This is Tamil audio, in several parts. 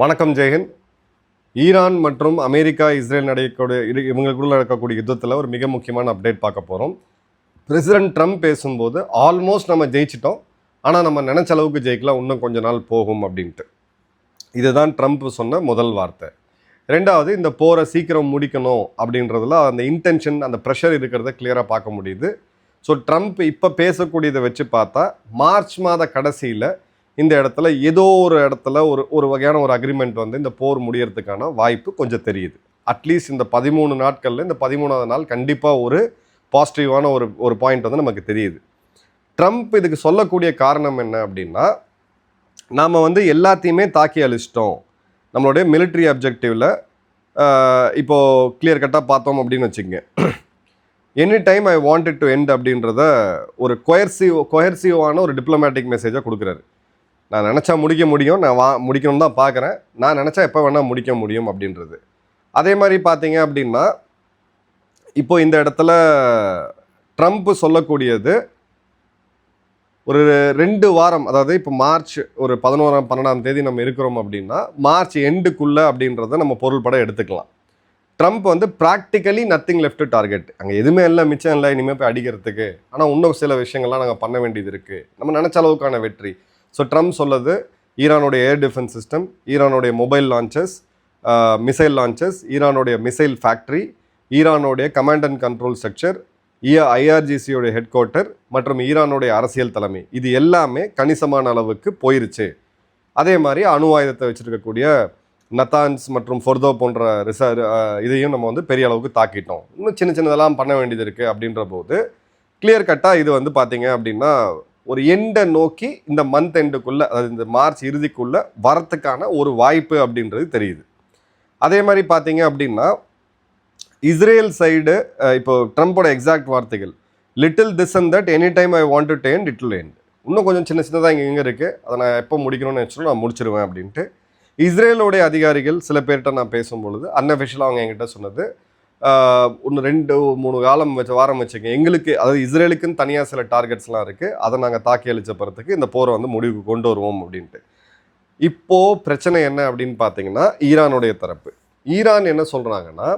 வணக்கம் ஜெயஹிந்த். ஈரான் மற்றும் அமெரிக்கா இஸ்ரேல் இவங்களுக்குள்ள நடக்கக்கூடிய யுத்தத்தில் ஒரு மிக முக்கியமான அப்டேட் பார்க்க போகிறோம். பிரசிடென்ட் ட்ரம்ப் பேசும்போது ஆல்மோஸ்ட் நம்ம ஜெயிச்சிட்டோம், ஆனால் நம்ம நினச்ச அளவுக்கு ஜெயிக்கலாம், இன்னும் கொஞ்ச நாள் போகும் அப்படின்ட்டு. இதுதான் ட்ரம்ப் சொன்ன முதல் வார்த்தை. ரெண்டாவது, இந்த போரை சீக்கிரம் முடிக்கணும் அப்படின்றதுல அந்த இன்டென்ஷன், அந்த ப்ரெஷர் இருக்கிறத கிளியராக பார்க்க முடியுது. ஸோ ட்ரம்ப் இப்போ பேசக்கூடியதை வச்சு பார்த்தா மார்ச் மாத கடைசியில் இந்த இடத்துல ஏதோ ஒரு இடத்துல ஒரு வகையான ஒரு அக்ரிமெண்ட் வந்து இந்த போர் முடியறதுக்கான வாய்ப்பு கொஞ்சம் தெரியுது. அட்லீஸ்ட் இந்த 13 நாட்களில் இந்த 13வது நாள் கண்டிப்பாக ஒரு பாசிட்டிவான ஒரு பாயிண்ட் வந்து நமக்கு தெரியுது. ட்ரம்ப் இதுக்கு சொல்லக்கூடிய காரணம் என்ன அப்படின்னா, நாம் வந்து எல்லாத்தையுமே தாக்கி அழிச்சிட்டோம், நம்மளுடைய மிலிட்ரி அப்ஜெக்டிவில் இப்போது கிளியர் கட்டாக பார்த்தோம் அப்படின்னு வச்சுக்கோங்க. Any time I wanted to end அப்படின்றத ஒரு கொயர்சிவான ஒரு டிப்ளமேட்டிக் மெசேஜாக கொடுக்குறாரு. நான் நினச்சா முடிக்க முடியும், நான் முடிக்கணும்னு தான் பார்க்குறேன், நான் நினச்சா எப்போ வேணால் முடிக்க முடியும் அப்படின்றது. அதே மாதிரி பார்த்தீங்க அப்படின்னா, இப்போ இந்த இடத்துல ட்ரம்ப் சொல்லக்கூடியது ஒரு 2 வாரம், அதாவது இப்போ மார்ச் ஒரு 11ஆம் 12ஆம் தேதி நம்ம இருக்கிறோம் அப்படின்னா மார்ச் எண்டுக்குள்ளே அப்படின்றத நம்ம பொருள்பட எடுத்துக்கலாம். ட்ரம்ப் வந்து ப்ராக்டிக்கலி நத்திங் லெஃப்ட் டார்கெட், அங்கே எதுவுமே இல்லை, மிச்சம் இல்லை இனிமேல் போய் அடிக்கிறதுக்கு, ஆனால் இன்னும் சில விஷயங்கள்லாம் நாங்கள் பண்ண வேண்டியது இருக்குது, நம்ம நினச்ச அளவுக்கான வெற்றி. ஸோ ட்ரம்ப் சொல்லுது, ஈரானுடைய ஏர் டிஃபென்ஸ் சிஸ்டம், ஈரானுடைய மொபைல் லான்ச்சஸ், மிசைல் லான்ச்சஸ், ஈரானுடைய மிசைல் ஃபேக்ட்ரி, ஈரானுடைய கமாண்ட் அண்ட் கண்ட்ரோல் ஸ்ட்ரக்சர், ஐஆர்ஜிசியோடைய ஹெட் குவார்ட்டர் மற்றும் ஈரானுடைய அரசியல் தலைமை, இது எல்லாமே கணிசமான அளவுக்கு போயிருச்சு. அதே மாதிரி அணு ஆயுதத்தை வச்சுருக்கக்கூடிய நத்தான்ஸ் மற்றும் ஃபொர்தோ போன்ற இதையும் நம்ம வந்து பெரிய அளவுக்கு தாக்கிட்டோம், இன்னும் சின்னதெல்லாம் பண்ண வேண்டியது இருக்குது அப்படின்ற போது கிளியர் கட்டாக இது வந்து பார்த்தீங்க அப்படின்னா ஒரு எண்டை நோக்கி இந்த மந்த் எண்டுக்குள்ளே, அதாவது இந்த மார்ச் இறுதிக்குள்ளே வரத்துக்கான ஒரு வாய்ப்பு அப்படின்றது தெரியுது. அதே மாதிரி பார்த்தீங்க அப்படின்னா இஸ்ரேல் சைடு இப்போ ட்ரம்போட எக்ஸாக்ட் வார்த்தைகள், little this and that, any time I want to end it will end, இன்னும் கொஞ்சம் சின்னதாக இங்கே இருக்குது, அதை நான் எப்போ முடிக்கணும்னு வச்சுருந்தோம் நான் முடிச்சிருவேன் அப்படின்ட்டு. இஸ்ரேலோடைய அதிகாரிகள் சில பேர்கிட்ட நான் பேசும்பொழுது அன்அஃபிஷியலாக அவங்க என்கிட்ட சொன்னது, ஒன்று 2-3 வாரம் வச்சுக்கோங்க, எங்களுக்கு அதாவது இஸ்ரேலுக்குன்னு தனியாக சில டார்கெட்ஸ்லாம் இருக்குது, அதை நாங்கள் தாக்கி அழிச்ச பிறத்துக்கு இந்த போரை வந்து முடிவுக்கு கொண்டு வருவோம் அப்படின்ட்டு. இப்போது பிரச்சனை என்ன அப்படின்னு பார்த்தீங்கன்னா, ஈரானுடைய தரப்பு. ஈரான் என்ன சொல்கிறாங்கன்னா,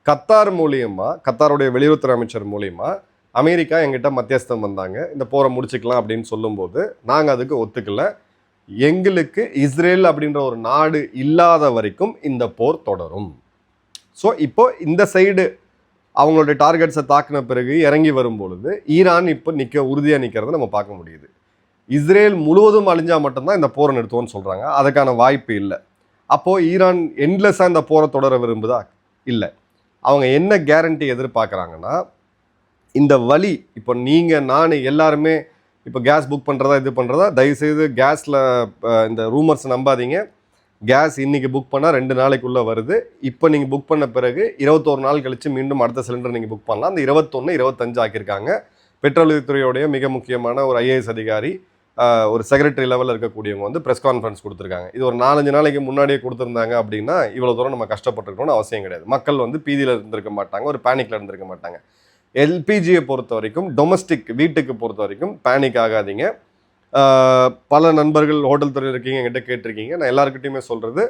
கத்தார் மூலியமாக, கத்தாருடைய வெளியுறவுத்துறை அமைச்சர் மூலியமாக அமெரிக்கா எங்கிட்ட மத்தியஸ்தம் வந்தாங்க, இந்த போரை முடிச்சுக்கலாம் அப்படின்னு சொல்லும்போது நாங்கள் அதுக்கு ஒத்துக்கலை, எங்களுக்கு இஸ்ரேல் அப்படின்ற ஒரு நாடு இல்லாத வரைக்கும் இந்த போர் தொடரும். ஸோ இப்போ இந்த சைடு அவங்களுடைய டார்கெட்ஸை தாக்கின பிறகு இறங்கி வரும்பொழுது ஈரான் இப்போ உறுதியாக நிற்கிறத நம்ம பார்க்க முடியுது. இஸ்ரேல் முழுவதும் அழிஞ்சால் மட்டும்தான் இந்த போரை நிறுத்துவோன்னு சொல்கிறாங்க, அதுக்கான வாய்ப்பு இல்லை. அப்போது ஈரான் எண்ட்லெஸ்ஸாக இந்த போரை தொடர விரும்புதா? இல்லை. அவங்க என்ன கேரண்டி எதிர்பார்க்குறாங்கன்னா, இந்த வழி இப்போ நீங்கள் நான் எல்லாருமே இப்போ கேஸ் புக் பண்ணுறதா இது பண்ணுறதா, தயவுசெய்து கேஸில் இந்த ரூமர்ஸ் நம்பாதீங்க. கேஸ் இன்றைக்கி புக் பண்ணால் 2 நாளைக்குள்ளே வருது. இப்போ நீங்கள் புக் பண்ண பிறகு 21 நாள் கழித்து மீண்டும் அடுத்த சிலிண்டர் நீங்கள் புக் பண்ணலாம். அந்த 21 25 ஆக்கியிருக்காங்க. பெட்ரோலியத்துறையோடைய மிக முக்கியமான ஒரு ஐஏஎஸ் அதிகாரி, ஒரு செக்ரட்டரி லெவலில் இருக்கக்கூடியவங்க வந்து ப்ரெஸ் கான்ஃபரன்ஸ் கொடுத்துருக்காங்க. இது ஒரு 4-5 நாளைக்கு முன்னாடியே கொடுத்துருந்தாங்க அப்படின்னா இவ்வளோ தூரம் நம்ம கஷ்டப்பட்டுருக்கணும்னு அவசியம் கிடையாது. மக்கள் வந்து பீதியில் இருந்திருக்க மாட்டாங்க, ஒரு பேனிக்கில் இருந்திருக்க மாட்டாங்க. எல்பிஜியை பொறுத்த வரைக்கும், டொமஸ்டிக் வீட்டுக்கு பொறுத்த வரைக்கும் பேனிக் ஆகாதீங்க. பல நண்பர்கள் ஹோட்டல் துறையில் இருக்கீங்க, என்கிட்ட கேட்டிருக்கீங்க. நான் எல்லாருக்கிட்டையுமே சொல்கிறது,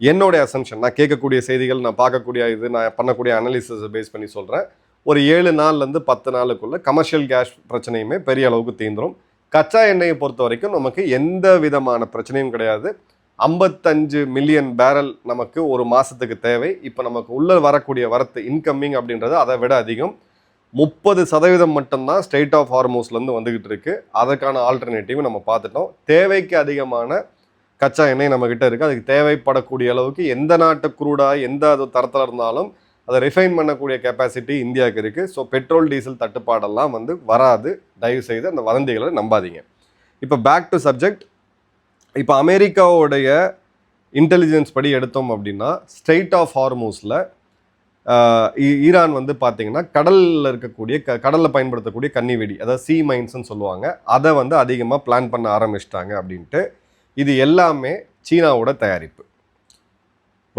என்னுடைய அசம்ஷன், நான் கேட்கக்கூடிய செய்திகள், நான் பார்க்கக்கூடிய இது, நான் பண்ணக்கூடிய அனாலிசிஸை பேஸ் பண்ணி சொல்கிறேன். ஒரு 7 நாள்லேருந்து 10 நாளுக்குள்ளே கமர்ஷியல் கேஸ் பிரச்சனையுமே பெரிய அளவுக்கு தீந்துடும். கச்சா எண்ணெயை பொறுத்த வரைக்கும் நமக்கு எந்த விதமான பிரச்சனையும் கிடையாது. 55 மில்லியன் பேரல் நமக்கு ஒரு மாதத்துக்கு தேவை. இப்போ நமக்கு உள்ளே வரக்கூடிய வரத்து இன்கம்மிங் அப்படின்றது அதை விட அதிகம். 30% மட்டும்தான் ஸ்ட்ரெய்ட் ஆஃப் ஹார்மோஸ்லேருந்து வந்துக்கிட்டு இருக்குது. அதற்கான ஆல்டர்னேட்டிவ் நம்ம பார்த்துட்டோம். தேவைக்கு அதிகமான கச்சா எண்ணெய் நம்மக்கிட்ட இருக்குது. அதுக்கு தேவைப்படக்கூடிய அளவுக்கு எந்த நாட்டு குரூடாக எந்த அது தரத்தில் இருந்தாலும் அதை ரிஃபைன் பண்ணக்கூடிய கெப்பாசிட்டி இந்தியாவுக்கு இருக்குது. ஸோ பெட்ரோல் டீசல் தட்டுப்பாடெல்லாம் வந்து வராது. தயவுசெய்து அந்த வதந்திகளை நம்பாதீங்க. இப்போ பேக் டு சப்ஜெக்ட். இப்போ அமெரிக்காவுடைய இன்டெலிஜென்ஸ் படி எடுத்தோம் அப்படின்னா, ஸ்ட்ரெய்ட் ஆஃப் ஹார்மோஸில் ஈரான் வந்து பார்த்தீங்கன்னா கடலில் இருக்கக்கூடிய கடலில் பயன்படுத்தக்கூடிய கன்னிவெடி, அதாவது சி மைன்ஸ்ன்னு சொல்லுவாங்க, அதை வந்து அதிகமாக பிளான் பண்ண ஆரம்பிச்சிட்டாங்க அப்படின்ட்டு. இது எல்லாமே சீனாவோட தயாரிப்பு.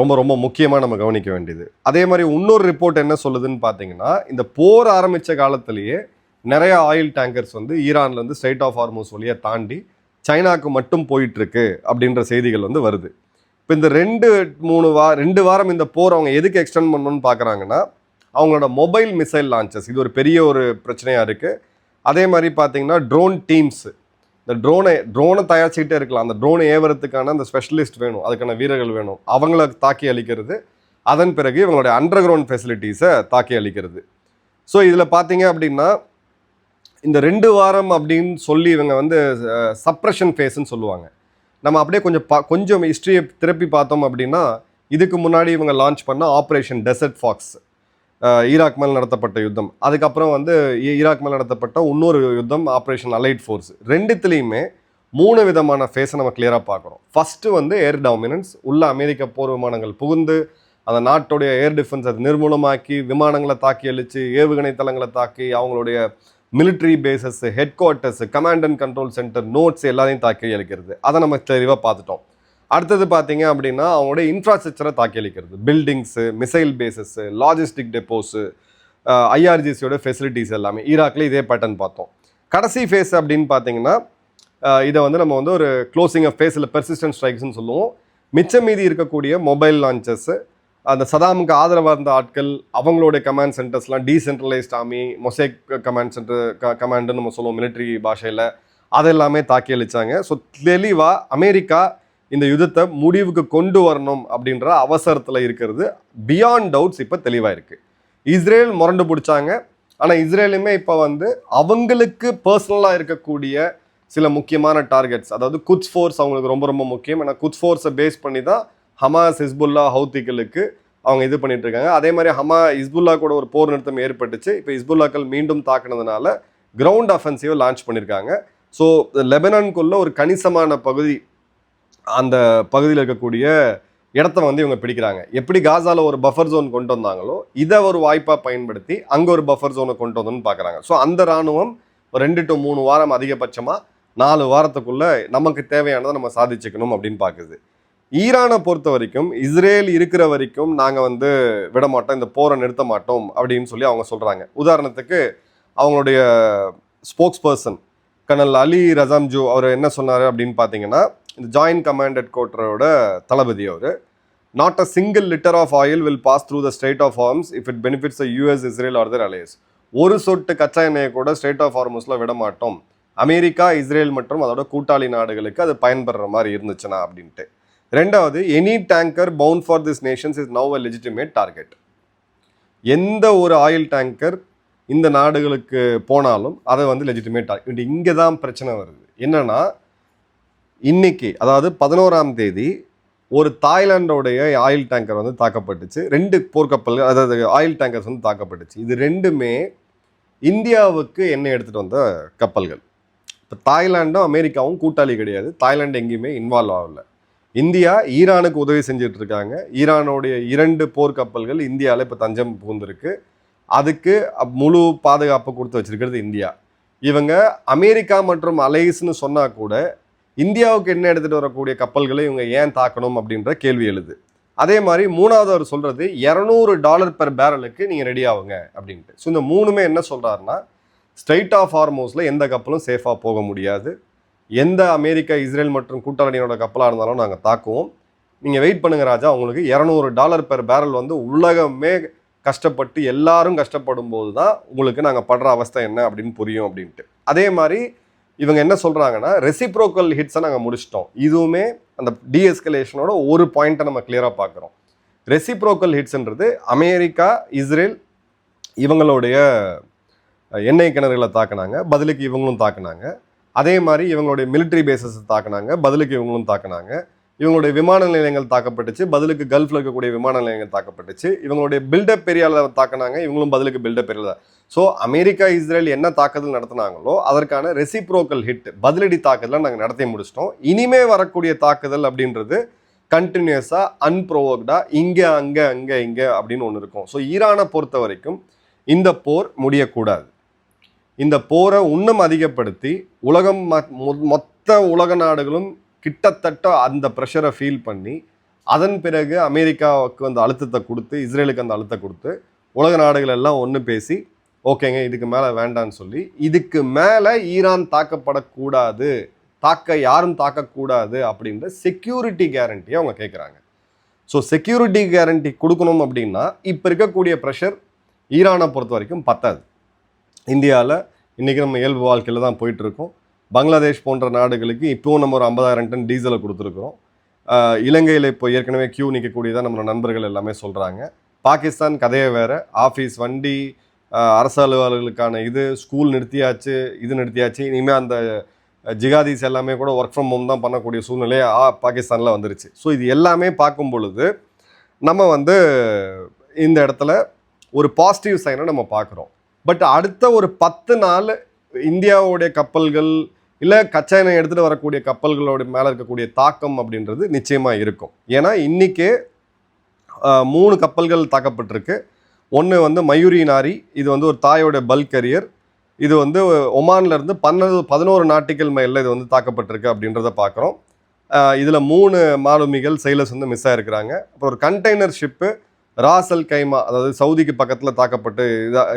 ரொம்ப ரொம்ப முக்கியமாக நம்ம கவனிக்க வேண்டியது. அதே மாதிரி இன்னொரு ரிப்போர்ட் என்ன சொல்லுதுன்னு பார்த்தீங்கன்னா, இந்த போர் ஆரம்பித்த காலத்திலேயே நிறைய ஆயில் டேங்கர்ஸ் வந்து ஈரான்லேருந்து ஸ்ட்ரெய்ட் ஆஃப் ஹார்மோஸ் வழியாக தாண்டி சைனாவுக்கு மட்டும் போயிட்டுருக்கு அப்படின்ற செய்திகள் வந்து வருது. இப்போ இந்த 2 வாரம் இந்த போர் அவங்க எதுக்கு எக்ஸ்டெண்ட் பண்ணணும்னு பார்க்குறாங்கன்னா, அவங்களோட மொபைல் மிசைல் லான்ச்சஸ் இது ஒரு பெரிய ஒரு பிரச்சனையாக இருக்குது. அதே மாதிரி பார்த்தீங்கன்னா ட்ரோன் டீம்ஸ், இந்த ட்ரோனை தயாரிச்சுக்கிட்டே இருக்கலாம். அந்த ட்ரோனை ஏவறதுக்கான அந்த ஸ்பெஷலிஸ்ட் வேணும், அதுக்கான வீரர்கள் வேணும். அவங்கள தாக்கி அழிக்கிறது, அதன் பிறகு இவங்களுடைய அண்டர் கிரவுண்ட் ஃபெசிலிட்டிஸை தாக்கி அழிக்கிறது. ஸோ இதில் பார்த்தீங்க அப்படின்னா இந்த 2 வாரம் அப்படின்னு சொல்லி இவங்க வந்து சப்ரஷன் ஃபேஸ்ன்னு சொல்லுவாங்க. நம்ம அப்படியே கொஞ்சம் ஹிஸ்ட்ரியை திருப்பி பார்த்தோம் அப்படின்னா, இதுக்கு முன்னாடி இவங்க லான்ச் பண்ண ஆப்ரேஷன் டெசர்ட் ஃபாக்ஸ், ஈராக் மேல் நடத்தப்பட்ட யுத்தம், அதுக்கப்புறம் வந்து ஈராக் மேல் நடத்தப்பட்ட இன்னொரு யுத்தம் ஆப்ரேஷன் அலைட் ஃபோர்ஸ், ரெண்டுத்துலேயுமே 3 விதமான ஃபேஸை நம்ம கிளியராக பார்க்குறோம். ஃபஸ்ட்டு வந்து ஏர் டாமினன்ஸ், உள்ள அமெரிக்க போர் விமானங்கள் புகுந்து அந்த நாட்டுடைய ஏர் டிஃபென்ஸ் அதை நிர்மூலமாக்கி விமானங்களை தாக்கி அழிச்சு, ஏவுகணை தளங்களை தாக்கி, அவங்களுடைய military bases, headquarters, command and control centre, nodes எல்லாத்தையும் தாக்கி அழிக்கிறது. அதை நம்ம தெளிவாக பார்த்துட்டோம். அடுத்தது பார்த்தீங்க அப்படின்னா அவங்களுடைய இன்ஃப்ராஸ்ட்ரக்சரை தாக்கி அழிக்கிறது, buildings, missile bases, logistic டெப்போஸு, ஐஆர்ஜிசியோட facilities எல்லாமே. ஈராக்கில் இதே பேட்டர்ன் பார்த்தோம். கடைசி ஃபேஸ் அப்படின்னு பார்த்தீங்கன்னா இதை வந்து நம்ம வந்து ஒரு க்ளோசிங் ஆஃப் ஃபேஸில் பெர்சிஸ்டன்ட் ஸ்ட்ரைக்ஸ்ன்னு சொல்லுவோம். மிச்சம் மீதி இருக்கக்கூடிய மொபைல் லான்ச்சஸ்ஸு, அந்த சதாமுக்கு ஆதரவாக இருந்த ஆட்கள், அவங்களுடைய கமாண்ட் சென்டர்ஸ்லாம் decentralised army, mosaic command centre கமாண்டுன்னு நம்ம சொல்லுவோம் மிலிட்ரி பாஷையில், அதெல்லாமே தாக்கி அழிச்சாங்க. ஸோ தெளிவாக அமெரிக்கா இந்த யுத்தத்தை முடிவுக்கு கொண்டு வரணும் அப்படின்ற அவசரத்தில் இருக்கிறது பியாண்ட் டவுட்ஸ் இப்போ தெளிவாக இருக்குது. இஸ்ரேல் முரண்டு பிடிச்சாங்க. ஆனால் இஸ்ரேலுமே இப்போ வந்து அவங்களுக்கு பர்சனலாக இருக்கக்கூடிய சில முக்கியமான டார்கெட்ஸ், அதாவது குட்ஸ் ஃபோர்ஸ் அவங்களுக்கு ரொம்ப ரொம்ப முக்கியம். ஏன்னா குட்ஸ் ஃபோர்ஸை பேஸ் பண்ணி தான் ஹமாஸ், ஹிஸ்புல்லா, ஹவுத்திகளுக்கு அவங்க இது பண்ணிட்டு இருக்காங்க. அதே மாதிரி ஹிஸ்புல்லா கூட ஒரு போர் நிறுத்தம் ஏற்பட்டுச்சு. இப்போ ஹிஸ்புல்லாக்கள் மீண்டும் தாக்குனதுனால கிரவுண்ட் அஃபென்சிவை லான்ச் பண்ணியிருக்காங்க. ஸோ லெபனானுக்குள்ள ஒரு கணிசமான பகுதி, அந்த பகுதியில் இருக்கக்கூடிய இடத்த வந்து இவங்க பிடிக்கிறாங்க. எப்படி காசாவில் ஒரு பஃபர் ஜோன் கொண்டு வந்தாங்களோ இதை ஒரு வாய்ப்பாக பயன்படுத்தி அங்கே ஒரு பஃபர் ஜோனை கொண்டு வந்தோன்னு பார்க்குறாங்க. ஸோ அந்த இராணுவம் 2 to 3 வாரம், அதிகபட்சமாக 4 வாரத்துக்குள்ளே நமக்கு தேவையானதை நம்ம சாதிச்சுக்கணும் அப்படின்னு பார்க்குது. ஈரானை பொறுத்த வரைக்கும் இஸ்ரேல் இருக்கிற வரைக்கும் நாங்கள் வந்து விட மாட்டோம், இந்த போரை நிறுத்த மாட்டோம் அப்படின்னு சொல்லி அவங்க சொல்கிறாங்க. உதாரணத்துக்கு அவங்களுடைய ஸ்போக்ஸ் பர்சன் கர்னல் அலி ரசாம்ஜூ அவர் என்ன சொன்னார் அப்படின்னு பார்த்தீங்கன்னா, இந்த ஜாயின்ட் கமாண்ட் ஹெட் குவார்ட்டரோட தளபதி அவர், not a single litre of oil will pass through the strait of Hormuz if it benefits US, Israel or their alliance. ஒரு சொட்டு கச்சா எண்ணெயை கூட ஸ்ட்ரெய்ட் ஆஃப் ஹார்மஸில் விட மாட்டோம், அமெரிக்கா, இஸ்ரேல் மற்றும் அதோட கூட்டாளி நாடுகளுக்கு அது பயன்படுற மாதிரி இருந்துச்சுன்னா அப்படின்ட்டு. ரெண்டாவது, any tanker bound for this nations is now a legitimate target. எந்த ஒரு ஆயில் டேங்கர் இந்த நாடுகளுக்கு போனாலும் அதை வந்து லெஜிட்டிமேட் டார்கெட். இங்கே தான் பிரச்சனை வருது. என்னன்னா, இன்னைக்கு அதாவது 11ஆம் தேதி ஒரு தாய்லாண்டோடைய ஆயில் டேங்கர் வந்து தாக்கப்பட்டுச்சு. 2 போர்க்கப்பல்கள், அதாவது ஆயில் டேங்கர்ஸ் வந்து தாக்கப்பட்டுச்சு. இது 2மே இந்தியாவுக்கு எண்ணெய் எடுத்துகிட்டு வந்த கப்பல்கள். இப்போ தாய்லாண்டும் அமெரிக்காவும் கூட்டாளி கிடையாது. தாய்லாந்து எங்கேயுமே இன்வால்வ் ஆகலை. இந்தியா ஈரானுக்கு உதவி செஞ்சுட்டு இருக்காங்க. ஈரானுடைய 2 போர்க்கப்பல்கள் இந்தியாவில் இப்போ தஞ்சம் புகுந்திருக்கு. அதுக்கு முழு பாதுகாப்பு கொடுத்து வச்சிருக்கிறது இந்தியா. இவங்க அமெரிக்கா மற்றும் அலைஸ்ன்னு சொன்னால் கூட இந்தியாவுக்கு என்ன எடுத்துகிட்டு வரக்கூடிய கப்பல்களை இவங்க ஏன் தாக்கணும் அப்படின்ற கேள்வி எழுது. அதே மாதிரி 3வது அவர் சொல்கிறது $200 பெர் பேரலுக்கு நீங்கள் ரெடி ஆகுங்க அப்படின்ட்டு. ஸோ இந்த 3மே என்ன சொல்கிறாருன்னா, ஸ்ட்ரெய்ட் ஆஃப் ஹார்மோஸில் எந்த கப்பலும் சேஃபாக போக முடியாது, எந்த அமெரிக்கா, இஸ்ரேல் மற்றும் கூட்டாளியோட கப்பலாக இருந்தாலும் நாங்கள் தாக்குவோம், நீங்கள் வெயிட் பண்ணுங்க ராஜா, உங்களுக்கு $200 பெர் பேரல் வந்து உலகமே கஷ்டப்பட்டு எல்லாரும் கஷ்டப்படும் போது தான் உங்களுக்கு நாங்கள் படுற அவஸ்தை என்ன அப்படின்னு புரியும் அப்படின்ட்டு. அதே மாதிரி இவங்க என்ன சொல்கிறாங்கன்னா, ரெசிப்ரோக்கல் ஹிட்ஸை நாங்கள் முடிச்சிட்டோம். இதுவுமே அந்த டீஎஸ்கலேஷனோட ஒரு பாயிண்ட்டை நம்ம கிளியராக பார்க்குறோம். ரெசிப்ரோக்கல் ஹிட்ஸ்ன்றது அமெரிக்கா, இஸ்ரேல் இவங்களுடைய எண்ணெய் கிணறுகளை தாக்குனாங்க, பதிலுக்கு இவங்களும் தாக்குனாங்க. அதே மாதிரி இவங்களுடைய மிலிட்ரி பேசஸை தாக்குனாங்க, பதிலுக்கு இவங்களும் தாக்குனாங்க. இவங்களுடைய விமான நிலையங்கள் தாக்கப்பட்டுச்சு, பதிலுக்கு கல்ஃபில் இருக்கக்கூடிய விமான நிலையங்கள் தாக்கப்பட்டுச்சு. இவங்களுடைய பில்டப் ஏரியாவில் தாக்குனாங்க, இவங்களும் பதிலுக்கு build up area. So America, Israel என்ன தாக்குதல் நடத்தினாங்களோ அதற்கான ரெசிப்ரோக்கல் ஹிட், பதிலடி தாக்குதலை நாங்கள் நடத்தி முடிச்சிட்டோம். இனிமே வரக்கூடிய தாக்குதல் அப்படின்றது கண்டினியூஸாக அன்ப்ரோவோக்டாக இங்கே அங்கே அங்கே இங்கே அப்படின்னு ஒன்று இருக்கும். ஸோ ஈரானை பொறுத்த வரைக்கும் இந்த போர் முடியக்கூடாது. இந்த போரை இன்னும் அதிகப்படுத்தி உலகம் மொத்த உலக நாடுகளும் கிட்டத்தட்ட அந்த ப்ரெஷரை ஃபீல் பண்ணி அதன் பிறகு அமெரிக்காவுக்கு அந்த அழுத்தத்தை கொடுத்து, இஸ்ரேலுக்கு அந்த அழுத்தத்தை கொடுத்து, உலக நாடுகள் எல்லாம் ஒன்று பேசி ஓகேங்க இதுக்கு மேலே வேண்டான்னு சொல்லி, இதுக்கு மேலே ஈரான் தாக்கப்படக்கூடாது, யாரும் தாக்கக்கூடாது அப்படின்ற செக்யூரிட்டி கேரண்டியை அவங்க கேட்குறாங்க. ஸோ செக்யூரிட்டி கேரண்டி கொடுக்கணும் அப்படின்னா இப்போ இருக்கக்கூடிய ப்ரெஷர் ஈரானை பொறுத்த வரைக்கும் பத்தாது. இந்தியாவில் இன்றைக்கி நம்ம இயல்பு வாழ்க்கையில் தான் போயிட்டுருக்கோம். பங்களாதேஷ் போன்ற நாடுகளுக்கு இப்போவும் நம்ம ஒரு 50,000 டன் டீசலை கொடுத்துருக்குறோம். இலங்கையில் இப்போ ஏற்கனவே கியூ நிற்கக்கூடியதான் நம்ம நண்பர்கள் எல்லாமே சொல்கிறாங்க. பாகிஸ்தான் கதையை வேறு, ஆஃபீஸ் வண்டி, அரசு அலுவலர்களுக்கான ஸ்கூல் நிறுத்தியாச்சு, நிறுத்தியாச்சு. இனிமேல் அந்த ஜிகாதீஸ் எல்லாமே கூட ஒர்க் ஃப்ரம் ஹோம் தான் பண்ணக்கூடிய சூழ்நிலை பாகிஸ்தானில் வந்துருச்சு. ஸோ இது எல்லாமே பார்க்கும் பொழுது நம்ம இந்த இடத்துல ஒரு பாசிட்டிவ் சைனை நம்ம பார்க்குறோம். பட் அடுத்த ஒரு 10 நாள் இந்தியாவுடைய கப்பல்கள் இல்லை கச்சா எண்ணெய் எடுத்துகிட்டு வரக்கூடிய கப்பல்களோட மேலே இருக்கக்கூடிய தாக்கம் அப்படின்றது நிச்சயமாக இருக்கும். ஏன்னா இன்றைக்கே 3 கப்பல்கள் தாக்கப்பட்டிருக்கு. ஒன்று மயூரி நாரி, இது ஒரு தாயோட பல்க் கரியர். இது ஒமான்லேருந்து 11 நாட்டிக்கல் மைலில் இது தாக்கப்பட்டிருக்கு அப்படின்றத பார்க்குறோம். இதில் 3 மாலுமிகள் செயலர்ஸ் மிஸ் ஆகிருக்கிறாங்க. அப்புறம் ஒரு கண்டெய்னர் ஷிப்பு ராசல் கைமா, அதாவது சவுதிக்கு பக்கத்தில் தாக்கப்பட்டு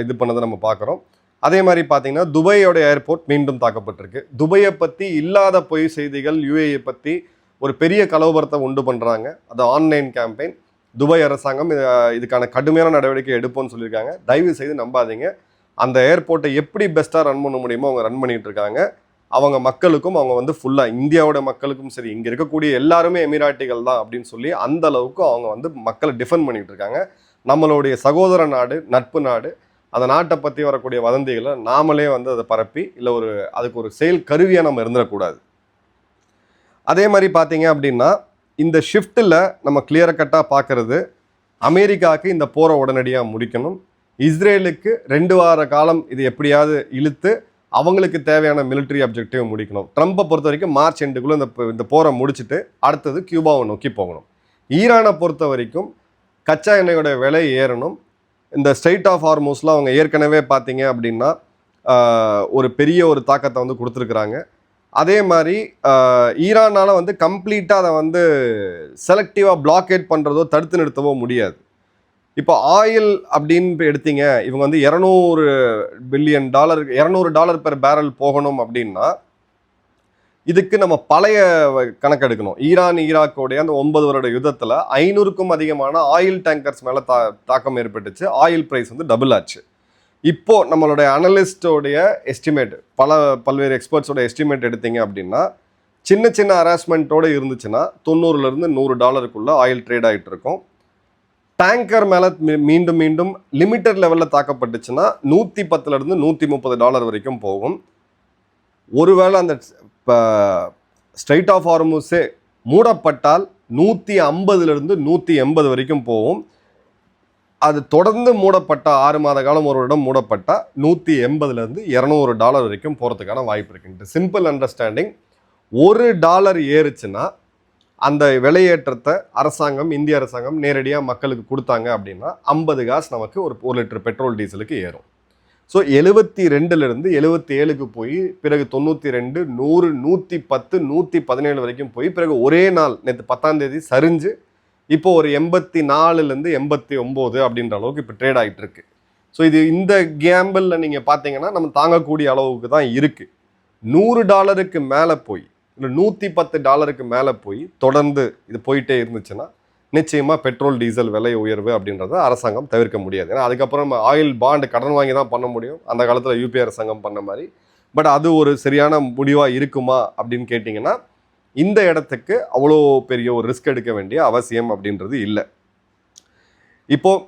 இது பண்ணதை நம்ம பார்க்குறோம். அதே மாதிரி பார்த்தீங்கன்னா துபாயோட ஏர்போர்ட் மீண்டும் தாக்கப்பட்டிருக்கு. துபாயை பற்றி இல்லாத பொய் செய்திகள், யுஏஇ பற்றி ஒரு பெரிய கலவரத்தை உண்டு பண்ணுறாங்க. அது ஆன்லைன் கேம்பெயின். துபாய் அரசாங்கம் இதுக்கான கடுமையான நடவடிக்கை எடுப்போம்னு சொல்லியிருக்காங்க. தயவு செய்து நம்பாதீங்க. அந்த ஏர்போர்ட்டை எப்படி பெஸ்ட்டாக ரன் பண்ண முடியுமோ அவங்க ரன் பண்ணிகிட்டு இருக்காங்க. அவங்க மக்களுக்கும் அவங்க ஃபுல்லாக இந்தியாவோட மக்களுக்கும் சரி, இங்கே இருக்கக்கூடிய எல்லாருமே எமிராட்டிகள் தான் அப்படின்னு சொல்லி அந்த அளவுக்கு அவங்க மக்களை டிஃபெண்ட் பண்ணிகிட்டு இருக்காங்க. நம்மளுடைய சகோதர நாடு, நட்பு நாடு, அந்த நாட்டை பற்றி வரக்கூடிய வதந்திகளை நாமளே அதை பரப்பி இல்லை அதுக்கு ஒரு செயல் கருவியாக நம்ம இருந்துடக்கூடாது. அதே மாதிரி பார்த்தீங்க அப்படின்னா இந்த ஷிஃப்ட்டில் நம்ம கிளியர் கட்டாக பார்க்குறது, அமெரிக்காவுக்கு இந்த போரை உடனடியாக முடிக்கணும். இஸ்ரேலுக்கு 2 வார காலம் இது எப்படியாவது இழுத்து அவங்களுக்கு தேவையான மிலிட்ரி அப்ஜெக்டிவ் முடிக்கணும். ட்ரம்பை பொறுத்த வரைக்கும் மார்ச் எண்டுக்குள்ளே இந்த போரை முடிச்சுட்டு அடுத்தது கியூபாவை நோக்கி போகணும். ஈரானை பொறுத்த வரைக்கும் கச்சா எண்ணெயோட விலை ஏறணும். இந்த ஸ்ட்ரெய்ட் ஆஃப் ஹார்மூஸில் அவங்க ஏற்கனவே பார்த்தீங்க அப்படின்னா ஒரு பெரிய ஒரு தாக்கத்தை கொடுத்துருக்குறாங்க. அதே மாதிரி ஈரானால் கம்ப்ளீட்டாக அதை செலக்டிவாக பிளாக்கேட் பண்ணுறதோ தடுத்து நிறுத்தவோ முடியாது. இப்போ ஆயில் அப்படின்னு எடுத்தீங்க, இவங்க $200 பில்லியன், $200 பெர் பேரல் போகணும் அப்படின்னா இதுக்கு நம்ம பழைய கணக்கெடுக்கணும். ஈராக்கோடைய அந்த 9 வருட யுத்தத்தில் 500க்கும் அதிகமான ஆயில் டேங்கர்ஸ் மேலே தாக்கம் ஏற்பட்டுச்சு. ஆயில் ப்ரைஸ் டபுள் ஆச்சு. இப்போது நம்மளுடைய அனலிஸ்டோடைய எஸ்டிமேட், பல்வேறு எக்ஸ்பர்ட்ஸோட எஸ்டிமேட் எடுத்தீங்க அப்படின்னா சின்ன சின்ன ஹராஸ்மெண்ட்டோடு இருந்துச்சுன்னா $90 to $100 ஆயில் ட்ரேட் ஆகிட்டு இருக்கும். டேங்கர் மேலே மீண்டும் மீண்டும் லிமிட்டட் லெவலில் தாக்கப்பட்டுச்சுன்னா $110 to $130 வரைக்கும் போகும். ஒருவேளை அந்த ஸ்ட்ரெய்ட் ஆஃப் ஹார்மூஸே மூடப்பட்டால் $150 to $180 வரைக்கும் போகும். அது தொடர்ந்து மூடப்பட்டால் 6 மாத காலம் ஒரு இடம் மூடப்பட்டால் $180 to $200 வரைக்கும் போகிறதுக்கான வாய்ப்பு இருக்குன்ட்டு சிம்பிள் அண்டர்ஸ்டாண்டிங். $1 ஏறுச்சுன்னா அந்த விலையேற்றத்தை இந்திய அரசாங்கம் நேரடியாக மக்களுக்கு கொடுத்தாங்க அப்படின்னா 50 காசு நமக்கு ஒரு 1 லிட்டர் பெட்ரோல் டீசலுக்கு ஏறும். ஸோ 72லேருந்து 77க்கு போய் பிறகு 92, 100, 110, 117 வரைக்கும் போய் பிறகு ஒரே நாள் நேற்று 10ஆம் தேதி சரிஞ்சு இப்போ ஒரு 84லேருந்து 89 அப்படின்ற அளவுக்கு இப்போ ட்ரேட் ஆகிட்டு இருக்கு. ஸோ இது இந்த கேம்பிளில் நீங்கள் பார்த்தீங்கன்னா நம்ம தாங்கக்கூடிய அளவுக்கு தான் இருக்குது. $100 மேலே போய் இல்லை $110 மேலே போய் தொடர்ந்து இது போயிட்டே இருந்துச்சுன்னா நிச்சயமாக பெட்ரோல் டீசல் விலை உயர்வு அப்படின்றத அரசாங்கம் தவிர்க்க முடியாது. ஏன்னா அதுக்கப்புறம் நம்ம ஆயில் பாண்டு கடன் வாங்கி தான் பண்ண முடியும், அந்த காலத்தில் யூபிஏ அரசாங்கம் பண்ண மாதிரி. பட் அது ஒரு சரியான முடிவாக இருக்குமா அப்படின்னு கேட்டிங்கன்னா இந்த இடத்துக்கு அவ்வளோ பெரிய ஒரு ரிஸ்க் எடுக்க வேண்டிய அவசியம் அப்படின்றது இல்லை. இப்போது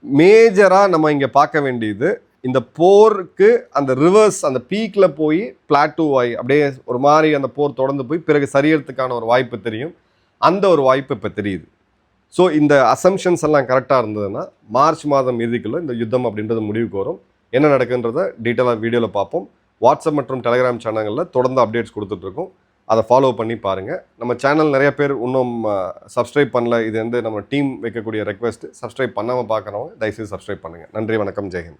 மேஜராக நம்ம இங்கே பார்க்க வேண்டியது இந்த போருக்கு அந்த ரிவர்ஸ் அந்த பீக்கில் போய் பிளாட்டூ ஆகி அப்படியே ஒரு மாதிரி அந்த போர் தொடர்ந்து போய் பிறகு சரியறதுக்கான ஒரு வாய்ப்பு தெரியும். அந்த ஒரு வாய்ப்பு இப்போ தெரியுது. ஸோ இந்த அசம்ஷன்ஸ் எல்லாம் கரெக்டாக இருந்ததுன்னா மார்ச் மாதம் இறுதிக்குள்ளே இந்த யுத்தம் அப்படின்றது முடிவுக்கு வரும். என்ன நடக்குன்றதை டீட்டெயிலாக வீடியோவில் பார்ப்போம். வாட்ஸ்அப் மற்றும் டெலிகிராம் சேனல்களில் தொடர்ந்து அப்டேட்ஸ் கொடுத்துட்ருக்கோம். அதை ஃபாலோ பண்ணி பாருங்கள். நம்ம சேனல் நிறைய பேர் இன்னும் சப்ஸ்கிரைப் பண்ணல. இது நம்ம டீம் வைக்கக்கூடிய ரெக்வெஸ்ட். சப்ஸ்கிரைப் பண்ணாமல் பார்க்குறவங்க தயவுசெய்து சப்ஸ்கிரைப் பண்ணுங்கள். நன்றி, வணக்கம், ஜெய்ஹிந்த்.